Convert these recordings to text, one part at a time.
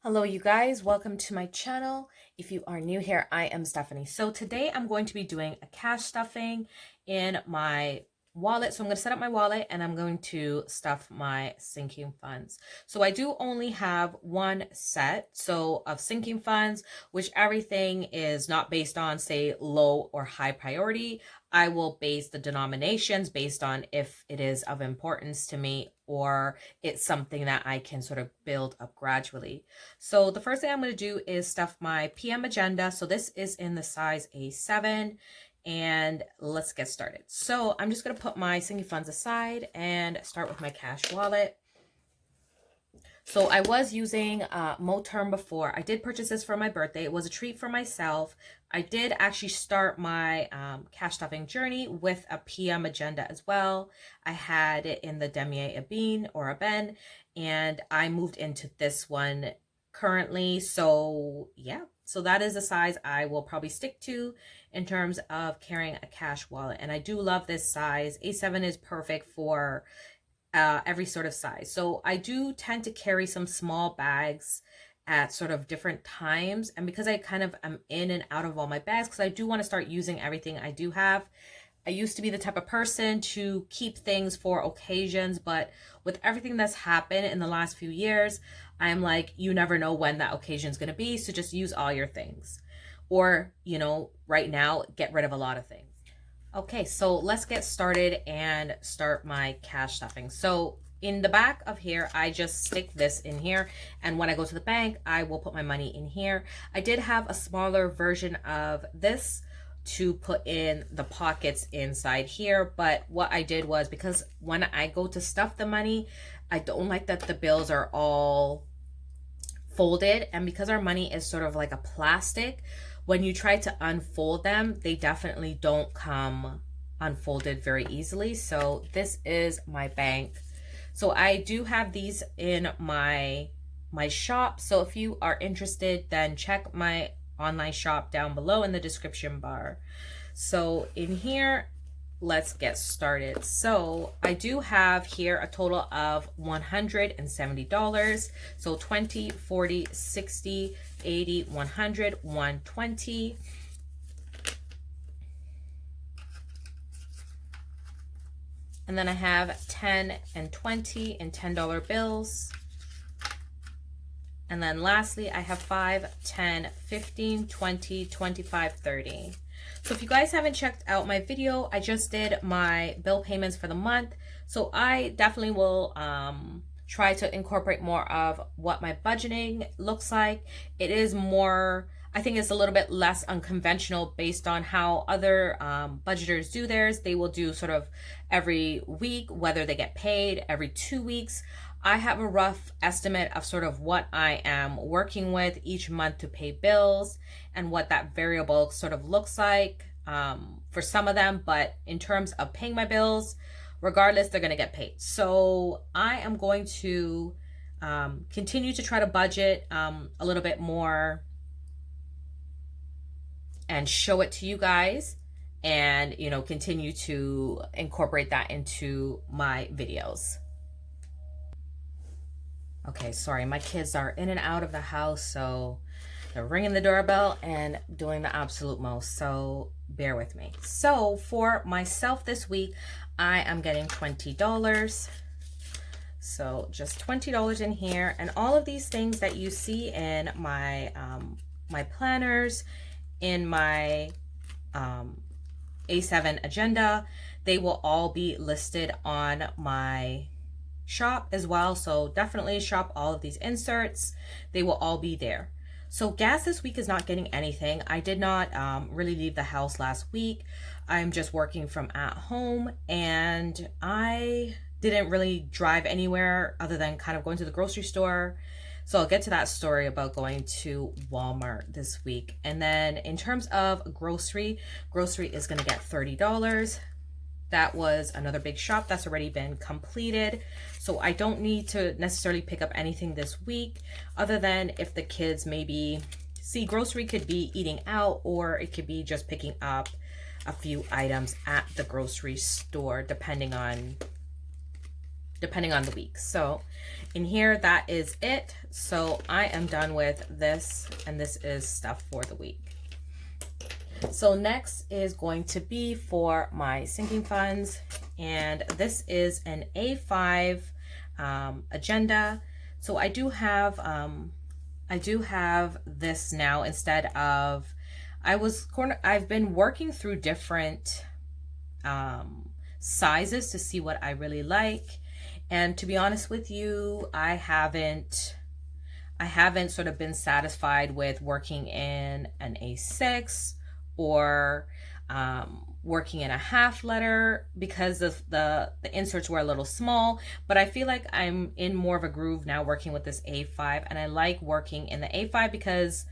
Hello you guys, welcome to my channel. If you are new here, I am Stephanie. So today I'm going to be doing a cash stuffing in my wallet. So I'm going to set up my wallet and I'm going to stuff my sinking funds. So I do only have one set of sinking funds, which everything is not based on, say, low or high priority. I will base the denominations based on if it is of importance to me or it's something that I can sort of build up gradually. So the first thing I'm going to do is stuff my PM agenda. So this is in the size A7 and let's get started. So I'm just going to put my sinking funds aside and start with my cash wallet. So I was using Moterm before. I did purchase this for my birthday. It was a treat for myself. I did actually start my cash stuffing journey with a PM agenda as well. I had it in the Demier Abin or Aben, and I moved into this one currently. So yeah, so that is the size I will probably stick to in terms of carrying a cash wallet. And I do love this size. A7 is perfect for every sort of size. So I do tend to carry some small bags at sort of different times. And because I kind of am in and out of all my bags, because I do want to start using everything I do have. I used to be the type of person to keep things for occasions, but with everything that's happened in the last few years, I'm like, you never know when that occasion is going to be. So just use all your things. Or, you know, right now, get rid of a lot of things. Okay, so let's get started and start my cash stuffing. So in the back of here, I just stick this in here. And when I go to the bank, I will put my money in here. I did have a smaller version of this to put in the pockets inside here. But what I did was, because when I go to stuff the money, I don't like that the bills are all folded. And because our money is sort of like a plastic, when you try to unfold them, they definitely don't come unfolded very easily. So this is my bank. So I do have these in my shop. So if you are interested, then check my online shop down below in the description bar. So in here, let's get started. So I do have here a total of $170. So 20, 40, 60, 80, 100, 120. And then I have 10 and 20 and $10 bills. And then lastly, I have 5, 10, 15, 20, 25, 30. So if you guys haven't checked out my video, I just did my bill payments for the month. So I definitely will try to incorporate more of what my budgeting looks like. It is more, I think it's a little bit less unconventional based on how other budgeters do theirs. They will do sort of every week, whether they get paid every 2 weeks. I have a rough estimate of sort of what I am working with each month to pay bills and what that variable sort of looks like for some of them. But in terms of paying my bills, regardless, they're going to get paid. So I am going to continue to try to budget a little bit more and show it to you guys, and, you know, continue to incorporate that into my videos. Okay, sorry, my kids are in and out of the house, so they're ringing the doorbell and doing the absolute most, so bear with me. So for myself this week, I am getting $20. So just $20 in here, and all of these things that you see in my my planners, in my A7 agenda, they will all be listed on my shop as well. So definitely shop all of these inserts. They will all be there. So gas this week is not getting anything. I did not really leave the house last week. I'm just working from at home, and I didn't really drive anywhere other than kind of going to the grocery store. So I'll get to that story about going to Walmart this week. And then in terms of grocery is going to get $30. That was another big shop that's already been completed. So I don't need to necessarily pick up anything this week, other than if the kids maybe see, grocery could be eating out, or it could be just picking up a few items at the grocery store, depending on depending on the week. So in here, that is it. So I am done with this, and this is stuff for the week. So next is going to be for my sinking funds, and this is an A5 agenda. So I do have this now instead of, I've been working through different sizes to see what I really like. And to be honest with you, I haven't sort of been satisfied with working in an A6 or working in a half letter because of the inserts were a little small. But I feel like I'm in more of a groove now working with this A5, and I like working in the A5 because,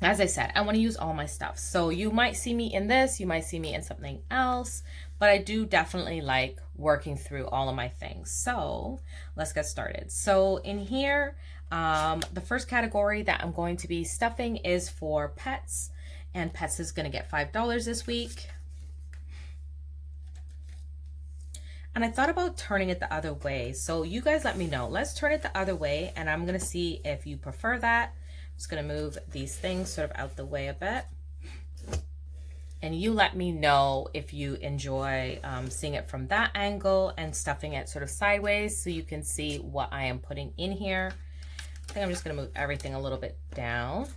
as I said, I want to use all my stuff. So you might see me in this, you might see me in something else, but I do definitely like working through all of my things. So let's get started. So in here, the first category that I'm going to be stuffing is for pets, and pets is going to get $5 this week. And I thought about turning it the other way. So you guys let me know. Let's turn it the other way, and I'm going to see if you prefer that. I'm just going to move these things sort of out the way a bit. And you let me know if you enjoy seeing it from that angle and stuffing it sort of sideways so you can see what I am putting in here. I think I'm just going to move everything a little bit down.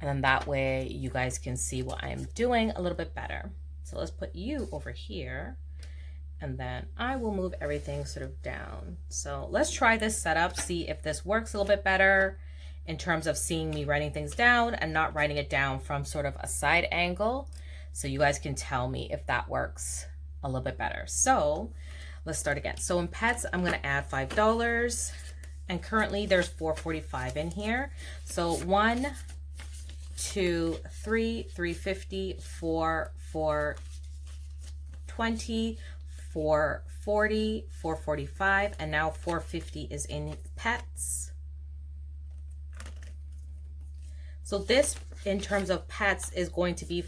And then that way you guys can see what I'm doing a little bit better. So let's put you over here. And then I will move everything sort of down. So let's try this setup, see if this works a little bit better in terms of seeing me writing things down and not writing it down from sort of a side angle. So you guys can tell me if that works a little bit better. So let's start again. So in pets, I'm going to add $5. And currently there's $4.45 in here. So 1, 2, 3, $3.50, 4, $4.20, $4.40, $4.45, and now $4.50 is in pets. So this, in terms of pets, is going to be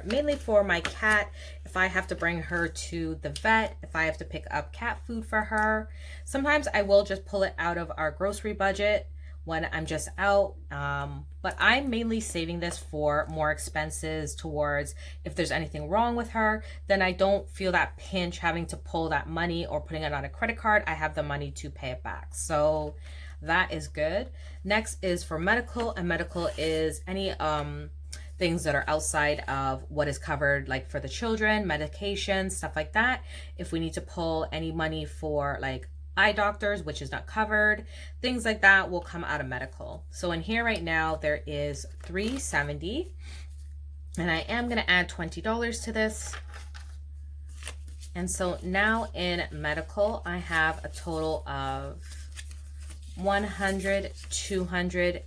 mainly for my cat. If I have to bring her to the vet, if I have to pick up cat food for her. Sometimes I will just pull it out of our grocery budget when I'm just out. But I'm mainly saving this for more expenses towards if there's anything wrong with her, then I don't feel that pinch having to pull that money or putting it on a credit card. I have the money to pay it back. So that is good. Next is for medical, and medical is any things that are outside of what is covered, like for the children, medication, stuff like that. If we need to pull any money for like eye doctors, which is not covered, things like that will come out of medical. So in here right now there is $3.70, and I am going to add $20 to this. And so now in medical I have a total of 100, 200,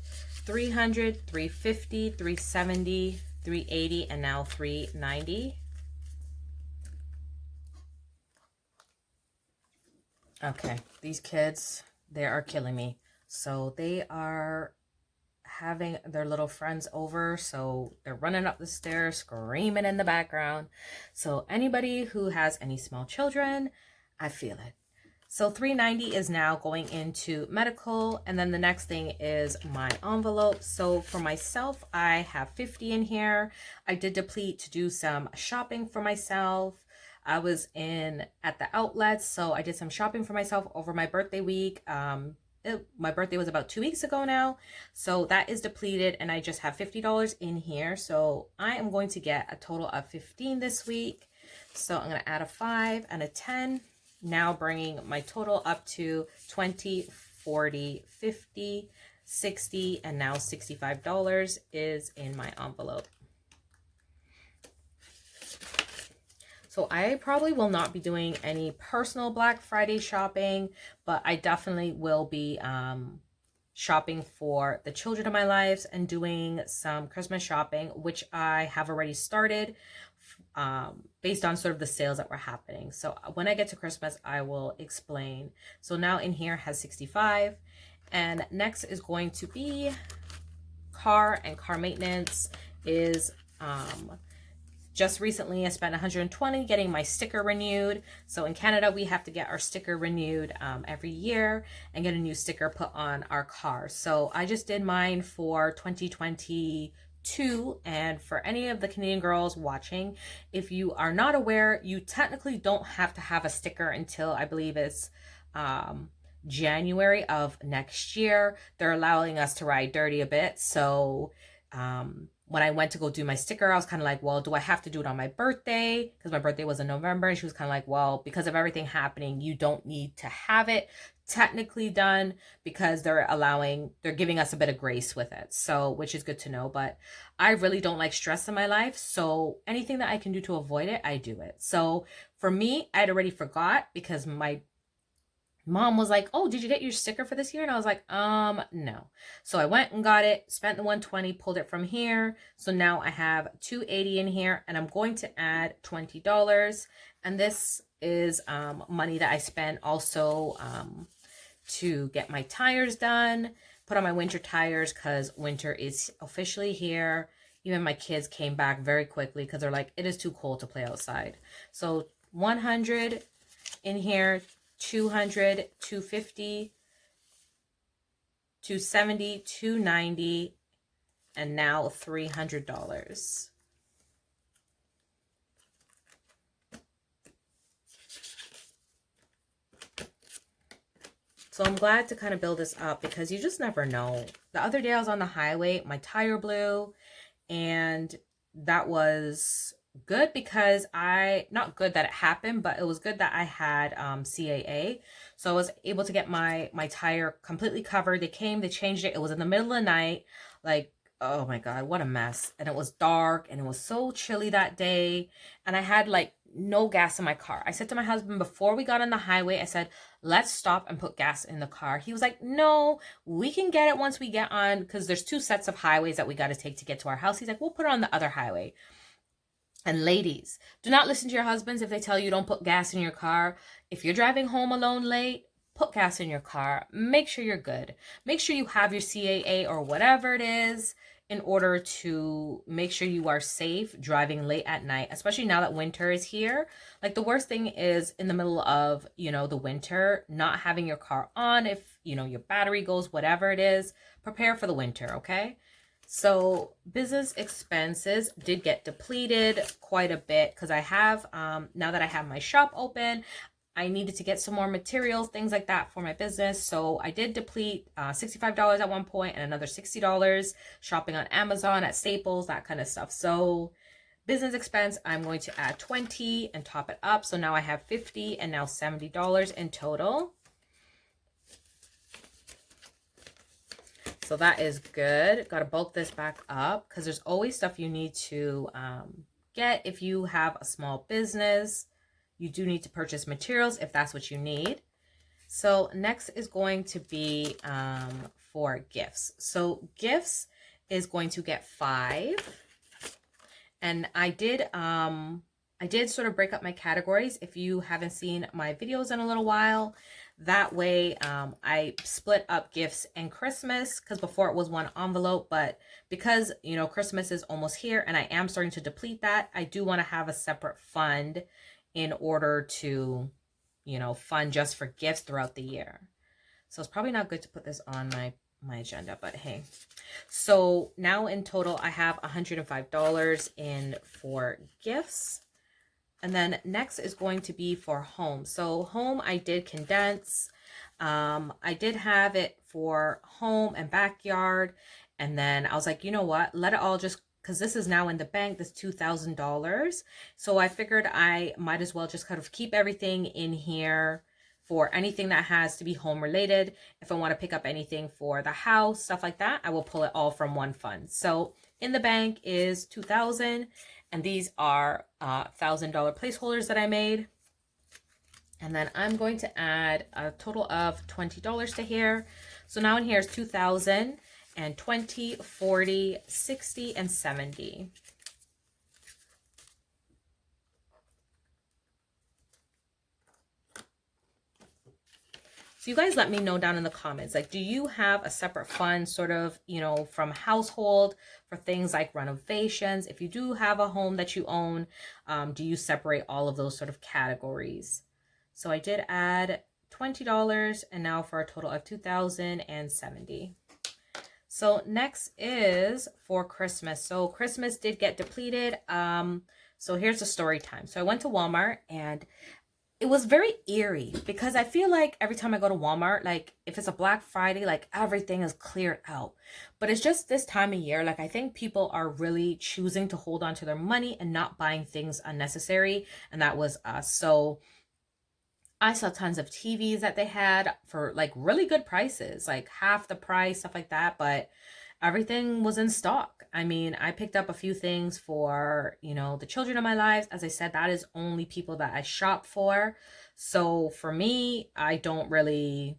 300, 350, 370, 380, and now 390. Okay, these kids, they are killing me. So they are having their little friends over, so they're running up the stairs, screaming in the background. So anybody who has any small children, I feel it. So $390 is now going into medical, and then the next thing is my envelope. So for myself, I have 50 in here. I did deplete to do some shopping for myself. I was at the outlets, so I did some shopping for myself over my birthday week. My birthday was about 2 weeks ago now, so that is depleted, and I just have $50 in here. So I am going to get a total of 15 this week. So I'm going to add a 5 and a 10. Now bringing my total up to 20, 40, 50, 60, and now $65 is in my envelope. So I probably will not be doing any personal Black Friday shopping, but I definitely will be shopping for the children of my lives and doing some Christmas shopping, which I have already started based on sort of the sales that were happening. So when I get to Christmas, I will explain. So now in here has 65, and next is going to be car, and car maintenance is just recently I spent 120 getting my sticker renewed. So in Canada, we have to get our sticker renewed every year and get a new sticker put on our car. So I just did mine for 2022. And for any of the Canadian girls watching, if you are not aware, you technically don't have to have a sticker until I believe it's January of next year. They're allowing us to ride dirty a bit. So when I went to go do my sticker, I was kind of like, well, do I have to do it on my birthday? Because my birthday was in November. And she was kind of like, well, because of everything happening, you don't need to have it technically done, because they're giving us a bit of grace with it. So, which is good to know. But I really don't like stress in my life. So anything that I can do to avoid it, I do it. So for me, I'd already forgot, because my mom was like, oh, did you get your sticker for this year? And I was like, no. So I went and got it, spent the 120, pulled it from here. So now I have 280 in here, and I'm going to add $20. And this is money that I spent also to get my tires done, put on my winter tires, because winter is officially here. Even my kids came back very quickly because they're like, it is too cold to play outside. So 100 in here, 200, 250, 270, 290, and now $300. So I'm glad to kind of build this up, because you just never know. The other day I was on the highway, my tire blew, and that was good, because not good that it happened, but it was good that I had CAA. So I was able to get my tire completely covered. They came, they changed it. It was in the middle of the night. Like, oh my God, what a mess. And it was dark, and it was so chilly that day. And I had like no gas in my car. I said to my husband before we got on the highway, I said, let's stop and put gas in the car. He was like, no, we can get it once we get on, because there's 2 sets of highways that we got to take to get to our house. He's like, we'll put it on the other highway. And ladies, do not listen to your husbands if they tell you don't put gas in your car. If you're driving home alone late, put gas in your car. Make sure you're good. Make sure you have your CAA or whatever it is, in order to make sure you are safe driving late at night, especially now that winter is here. Like, the worst thing is in the middle of, the winter, not having your car on. If, your battery goes, whatever it is, prepare for the winter, okay? So business expenses did get depleted quite a bit, because I have, now that I have my shop open, I needed to get some more materials, things like that for my business. So I did deplete $65 at one point, and another $60 shopping on Amazon, at Staples, that kind of stuff. So business expense, I'm going to add 20 and top it up. So now I have 50 and now $70 in total. So that is good. Got to bulk this back up, because there's always stuff you need to get if you have a small business. You do need to purchase materials if that's what you need. So next is going to be for gifts. So gifts is going to get 5. And I did sort of break up my categories. If you haven't seen my videos in a little while, that way I split up gifts and Christmas, because before it was one envelope, but because, Christmas is almost here and I am starting to deplete that, I do want to have a separate fund in order to, fund just for gifts throughout the year. So it's probably not good to put this on my agenda, but hey. So now in total, I have $105 in for gifts. And then next is going to be for home. So home, I did condense. I did have it for home and backyard. And then I was like, you know what? Let it all just, because this is now in the bank, this $2,000. So I figured I might as well just kind of keep everything in here for anything that has to be home related. If I want to pick up anything for the house, stuff like that, I will pull it all from one fund. So in the bank is $2,000, and these are $1,000 placeholders that I made. And then I'm going to add a total of $20 to here. So now in here is $2,000 and $20, $40, $60, and $70. So you guys let me know down in the comments, like, do you have a separate fund sort of, you know, from household for things like renovations? If you do have a home that you own, do you separate all of those sort of categories? So I did add $20 and now for a total of $2,070. So next is for Christmas. So Christmas did get depleted. So here's the story time. So I went to Walmart and it was very eerie because I feel like every time I go to Walmart, like if it's a Black Friday, like everything is cleared out. But it's just this time of year, like I think people are really choosing to hold on to their money and not buying things unnecessary. And that was us. So I saw tons of TVs that they had for like really good prices, like half the price, stuff like that. But everything was in stock. I mean, I picked up a few things for, you know, the children of my lives. As I said, that is only people that I shop for. So for me, I don't really,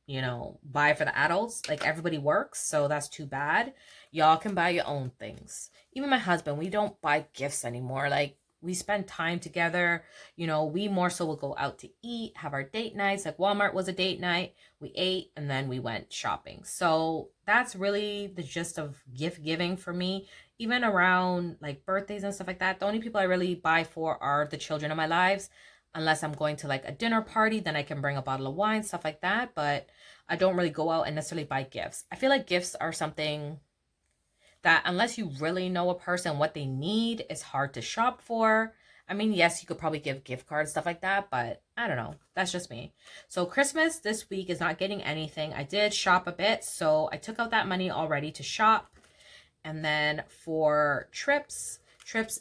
you know, buy for the adults. Like everybody works, so that's too bad. Y'all can buy your own things. Even my husband, we don't buy gifts anymore. Like we spend time together. You know, we more so will go out to eat, have our date nights. Like Walmart was a date night. We ate and then we went shopping. So that's really the gist of gift giving for me. Even around like birthdays and stuff like that, the only people I really buy for are the children of my lives. Unless I'm going to like a dinner party, then I can bring a bottle of wine, stuff like that. But I don't really go out and necessarily buy gifts. I feel like gifts are something that unless you really know a person, what they need, is hard to shop for. I mean, yes, you could probably give gift cards, stuff like that, but I don't know. That's just me. So Christmas this week is not getting anything. I did shop a bit, so I took out that money already to shop. And then for trips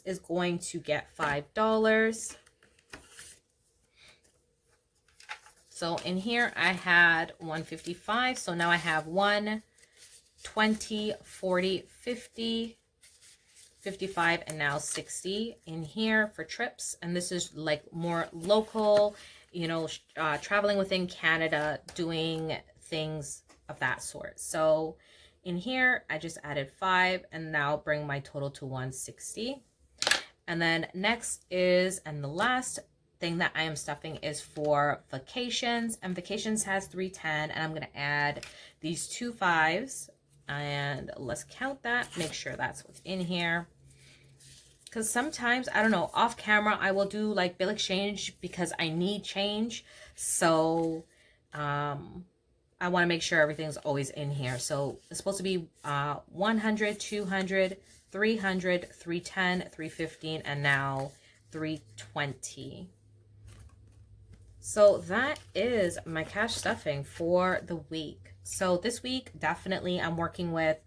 is going to get $5. So in here I had 155. So now I have 1, 20, 40, 50, 55, and now 60 in here for trips. And this is like more local, you know, traveling within Canada, doing things of that sort. So in here, I just added 5 and now bring my total to 160. And then next is, and the last thing that I am stuffing is for vacations, and vacations has 310, and I'm going to add these 2 5s, and let's count that, make sure that's what's in here. Because sometimes, I don't know, off camera, I will do like bill exchange because I need change. So, I want to make sure everything's always in here. So it's supposed to be 100, 200, 300, 310, 315, and now 320. So that is my cash stuffing for the week. So this week, definitely I'm working with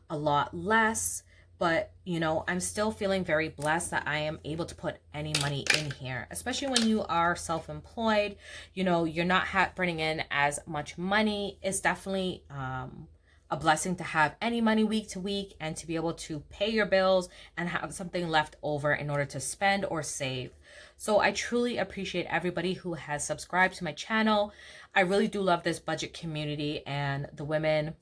a lot less, but you know, I'm still feeling very blessed that I am able to put any money in here, especially when you are self-employed. You know, you're not bringing in as much money. It's definitely a blessing to have any money week to week and to be able to pay your bills and have something left over in order to spend or save. So I truly appreciate everybody who has subscribed to my channel. I really do love this budget community, and the women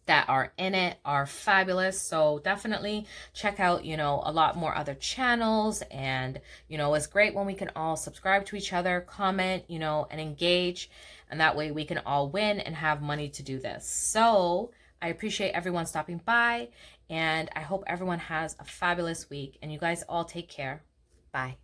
that are in it are fabulous. So definitely check out, you know, a lot more other channels. And, you know, it's great when we can all subscribe to each other, comment, you know, and engage. And that way we can all win and have money to do this. So I appreciate everyone stopping by, and I hope everyone has a fabulous week, and you guys all take care. Bye.